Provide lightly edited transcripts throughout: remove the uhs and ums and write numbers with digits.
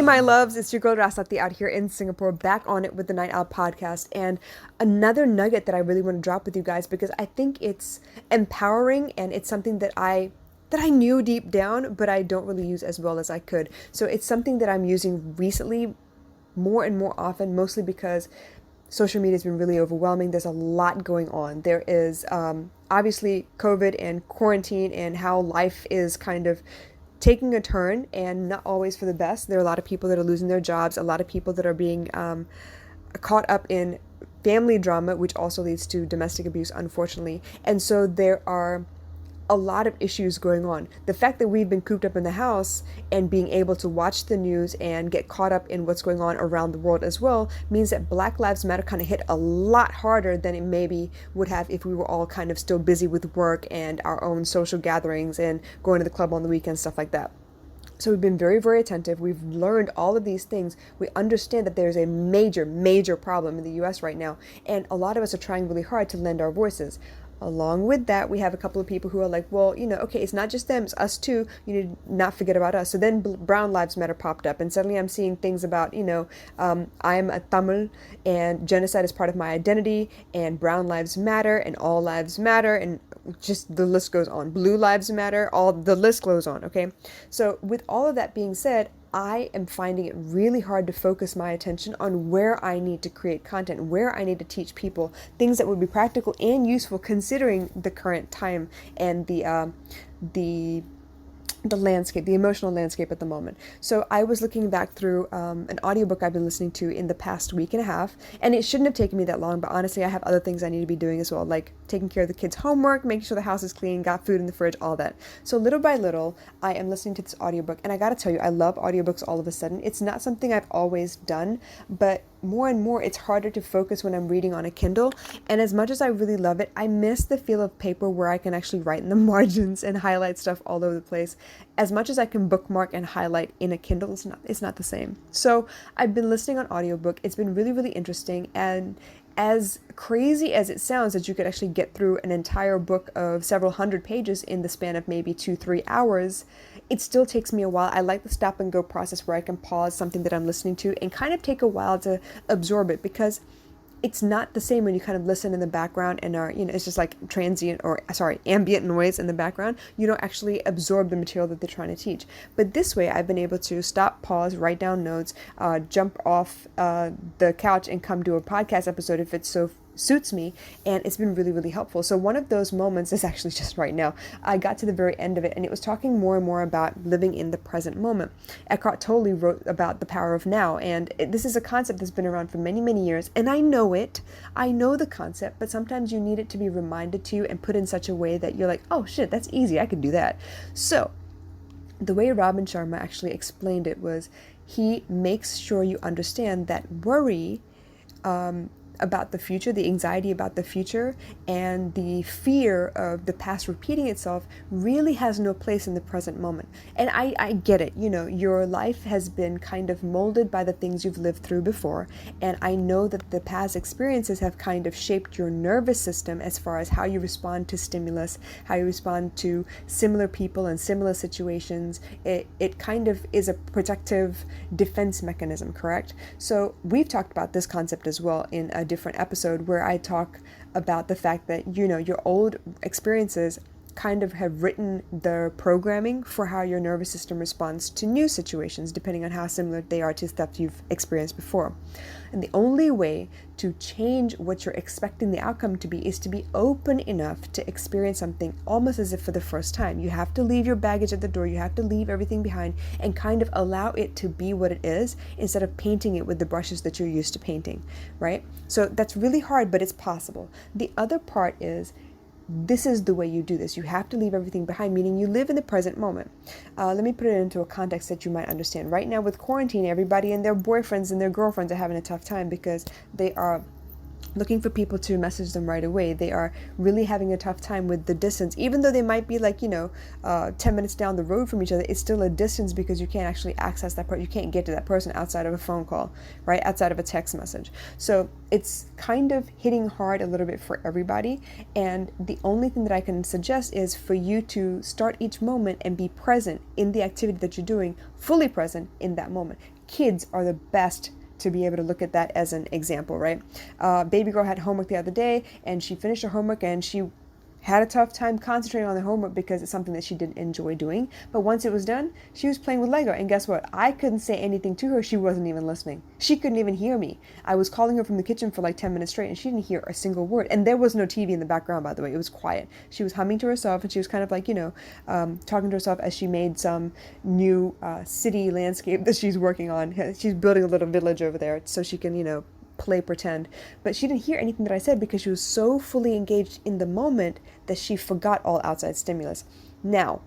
my loves, it's your girl Rasati out here in Singapore, back on it with the Night Owl podcast, and another nugget that I really want to drop with you guys because I think it's empowering and it's something that I knew deep down, but I don't really use as well as I could. So it's something that I'm using recently more and more often, mostly because social media has been really overwhelming. There's a lot going on. There is obviously COVID and quarantine and how life is kind of taking a turn and not always for the best. There are a lot of people that are losing their jobs, a lot of people that are being caught up in family drama, which also leads to domestic abuse, unfortunately. And so there are a lot of issues going on. The fact that we've been cooped up in the house and being able to watch the news and get caught up in what's going on around the world as well means that Black Lives Matter kind of hit a lot harder than it maybe would have if we were all kind of still busy with work and our own social gatherings and going to the club on the weekend, stuff like that. So we've been very, very attentive. We've learned all of these things. We understand that there's a major, major problem in the US right now. And a lot of us are trying really hard to lend our voices. Along with that, we have a couple of people who are like, well, okay, it's not just them, it's us too. You need to not forget about us. So then Brown Lives Matter popped up, and suddenly I'm seeing things about, I'm a Tamil, and genocide is part of my identity, and Brown Lives Matter, and All Lives Matter, and just the list goes on. Blue Lives Matter, all the list goes on, okay? So with all of that being said, I am finding it really hard to focus my attention on where I need to create content, where I need to teach people things that would be practical and useful considering the current time and the landscape, the emotional landscape at the moment. So I was looking back through an audiobook I've been listening to in the past week and a half, and it shouldn't have taken me that long, but honestly, I have other things I need to be doing as well, like taking care of the kids' homework, making sure the house is clean, got food in the fridge, all that. So little by little, I am listening to this audiobook, and I gotta tell you, I love audiobooks all of a sudden. It's not something I've always done, but more and more it's harder to focus when I'm reading on a Kindle, and as much as I really love it, I miss the feel of paper where I can actually write in the margins and highlight stuff all over the place. As much as I can bookmark and highlight in a Kindle, it's not the same. So I've been listening on audiobook. It's been really, really interesting, and as crazy as it sounds that you could actually get through an entire book of several hundred pages in the span of maybe 2-3 hours, it still takes me a while. I like the stop and go process where I can pause something that I'm listening to and kind of take a while to absorb it, because it's not the same when you kind of listen in the background and are, it's just like ambient noise in the background. You don't actually absorb the material that they're trying to teach. But this way, I've been able to stop, pause, write down notes, jump off the couch and come to a podcast episode if it so suits me, and it's been really, really helpful. So one of those moments is actually just right now. I got to the very end of it, and it was talking more and more about living in the present moment. Eckhart Tolle wrote about the power of now, and this is a concept that's been around for many, many years, and I know the concept, but sometimes you need it to be reminded to you and put in such a way that you're like, oh shit, that's easy, I could do that. So the way Robin Sharma actually explained it was, he makes sure you understand that worry about the future, the anxiety about the future, and the fear of the past repeating itself really has no place in the present moment. And I get it, your life has been kind of molded by the things you've lived through before, and I know that the past experiences have kind of shaped your nervous system as far as how you respond to stimulus, how you respond to similar people and similar situations. It kind of is a protective defense mechanism, correct? So we've talked about this concept as well in a different episode where I talk about the fact that your old experiences kind of have written the programming for how your nervous system responds to new situations, depending on how similar they are to stuff you've experienced before. And the only way to change what you're expecting the outcome to be is to be open enough to experience something almost as if for the first time. You have to leave your baggage at the door. You have to leave everything behind and kind of allow it to be what it is instead of painting it with the brushes that you're used to painting, right? So that's really hard, but it's possible. The other part is, this is the way you do this. You have to leave everything behind, meaning you live in the present moment. Let me put it into a context that you might understand. Right now with quarantine, everybody and their boyfriends and their girlfriends are having a tough time because they are looking for people to message them right away. They are really having a tough time with the distance. Even though they might be 10 minutes down the road from each other, it's still a distance because you can't actually access that person. You can't get to that person outside of a phone call, right? Outside of a text message. So it's kind of hitting hard a little bit for everybody. And the only thing that I can suggest is for you to start each moment and be present in the activity that you're doing, fully present in that moment. kids are the best to be able to look at that as an example, right? Baby girl had homework the other day, and she finished her homework, and she had a tough time concentrating on the homework because it's something that she didn't enjoy doing. But once it was done, she was playing with Lego. And guess what? I couldn't say anything to her. She wasn't even listening. She couldn't even hear me. I was calling her from the kitchen for like 10 minutes straight, and she didn't hear a single word. And there was no TV in the background, by the way. It was quiet. She was humming to herself, and she was kind of like, talking to herself as she made some new city landscape that she's working on. She's building a little village over there so she can, play pretend. But she didn't hear anything that I said because she was so fully engaged in the moment that she forgot all outside stimulus. Now,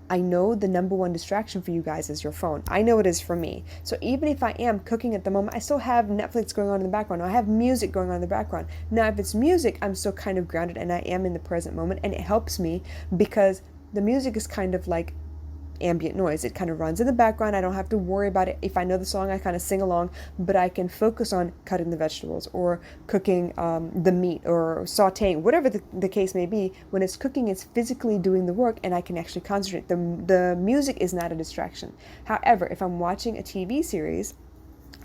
I know the number one distraction for you guys is your phone. I know it is for me. So even if I am cooking at the moment, I still have Netflix going on in the background. I have music going on in the background. Now, if it's music, I'm still kind of grounded and I am in the present moment, and it helps me because the music is kind of like ambient noise. It kind of runs in the background. I don't have to worry about it. If I know the song, I kind of sing along, but I can focus on cutting the vegetables or cooking the meat or sauteing, whatever the case may be. When it's cooking, it's physically doing the work and I can actually concentrate. The music is not a distraction. However, if I'm watching a TV series,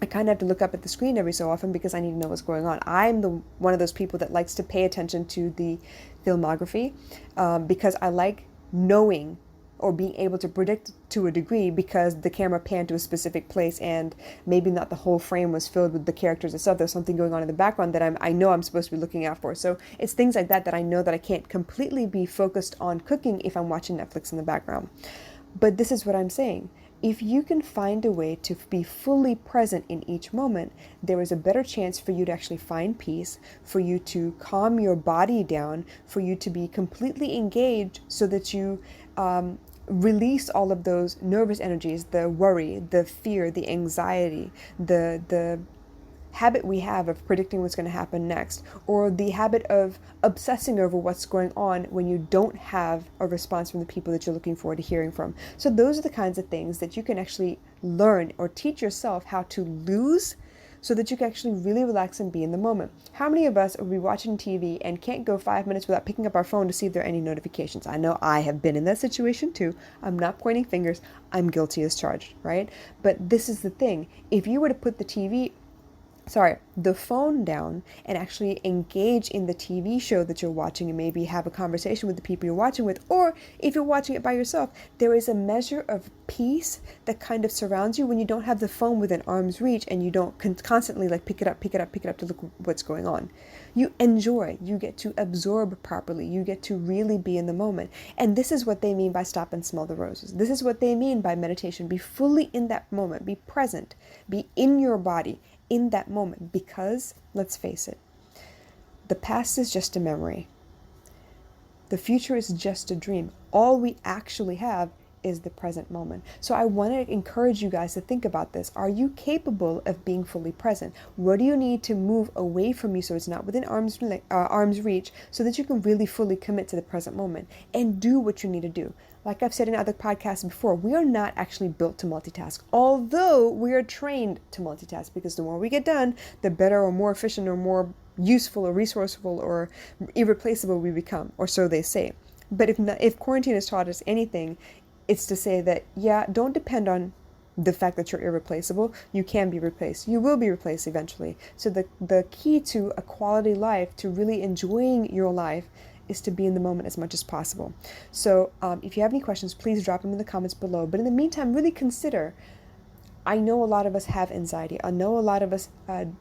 I kind of have to look up at the screen every so often because I need to know what's going on. I'm one of those people that likes to pay attention to the filmography because I like knowing or being able to predict to a degree because the camera panned to a specific place and maybe not the whole frame was filled with the characters itself. There's something going on in the background that I know I'm supposed to be looking out for. So it's things like that I know that I can't completely be focused on cooking if I'm watching Netflix in the background. But this is what I'm saying. If you can find a way to be fully present in each moment, there is a better chance for you to actually find peace, for you to calm your body down, for you to be completely engaged so that you release all of those nervous energies, the worry, the fear, the anxiety, the habit we have of predicting what's going to happen next, or the habit of obsessing over what's going on when you don't have a response from the people that you're looking forward to hearing from. So those are the kinds of things that you can actually learn or teach yourself how to lose so that you can actually really relax and be in the moment. How many of us will be watching TV and can't go 5 minutes without picking up our phone to see if there are any notifications? I know I have been in that situation too. I'm not pointing fingers. I'm guilty as charged, right? But this is the thing. If you were to put the phone down and actually engage in the TV show that you're watching and maybe have a conversation with the people you're watching with, or if you're watching it by yourself, there is a measure of peace that kind of surrounds you when you don't have the phone within arm's reach and you don't constantly like pick it up to look what's going on. You enjoy, you get to absorb properly, you get to really be in the moment. And this is what they mean by stop and smell the roses. This is what they mean by meditation. Be fully in that moment, be present, be in your body, in that moment, because let's face it, the past is just a memory. The future is just a dream. All we actually have is the present moment. So I want to encourage you guys to think about this. Are you capable of being fully present? What do you need to move away from you so it's not within arm's reach so that you can really fully commit to the present moment and do what you need to do? Like I've said in other podcasts before, we are not actually built to multitask, although we are trained to multitask because the more we get done, the better or more efficient or more useful or resourceful or irreplaceable we become, or so they say. But if quarantine has taught us anything, it's to say that, don't depend on the fact that you're irreplaceable. You can be replaced. You will be replaced eventually. So the key to a quality life, to really enjoying your life, is to be in the moment as much as possible. So if you have any questions, please drop them in the comments below. But in the meantime, really consider, I know a lot of us have anxiety. I know a lot of us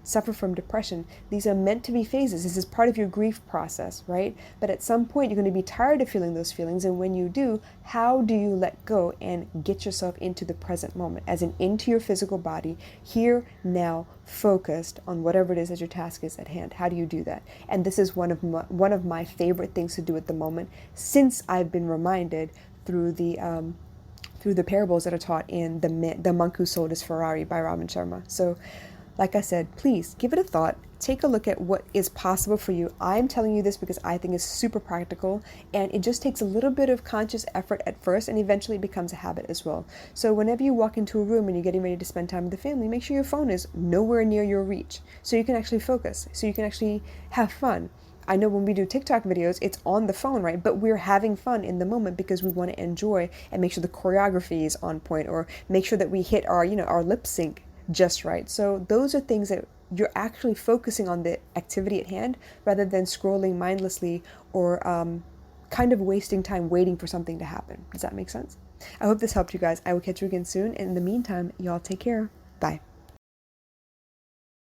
suffer from depression. These are meant to be phases. This is part of your grief process, right? But at some point, you're going to be tired of feeling those feelings. And when you do, how do you let go and get yourself into the present moment, as in into your physical body, here, now, focused on whatever it is that your task is at hand? How do you do that? And this is one of my favorite things to do at the moment, since I've been reminded through the parables that are taught in The Monk Who Sold His Ferrari by Robin Sharma. So, like I said, please give it a thought. Take a look at what is possible for you. I'm telling you this because I think it's super practical, and it just takes a little bit of conscious effort at first, and eventually it becomes a habit as well. So whenever you walk into a room and you're getting ready to spend time with the family, make sure your phone is nowhere near your reach so you can actually focus, so you can actually have fun. I know when we do TikTok videos, it's on the phone, right? But we're having fun in the moment because we want to enjoy and make sure the choreography is on point, or make sure that we hit our lip sync just right. So those are things that you're actually focusing on the activity at hand rather than scrolling mindlessly or kind of wasting time waiting for something to happen. Does that make sense? I hope this helped you guys. I will catch you again soon. And in the meantime, y'all take care. Bye.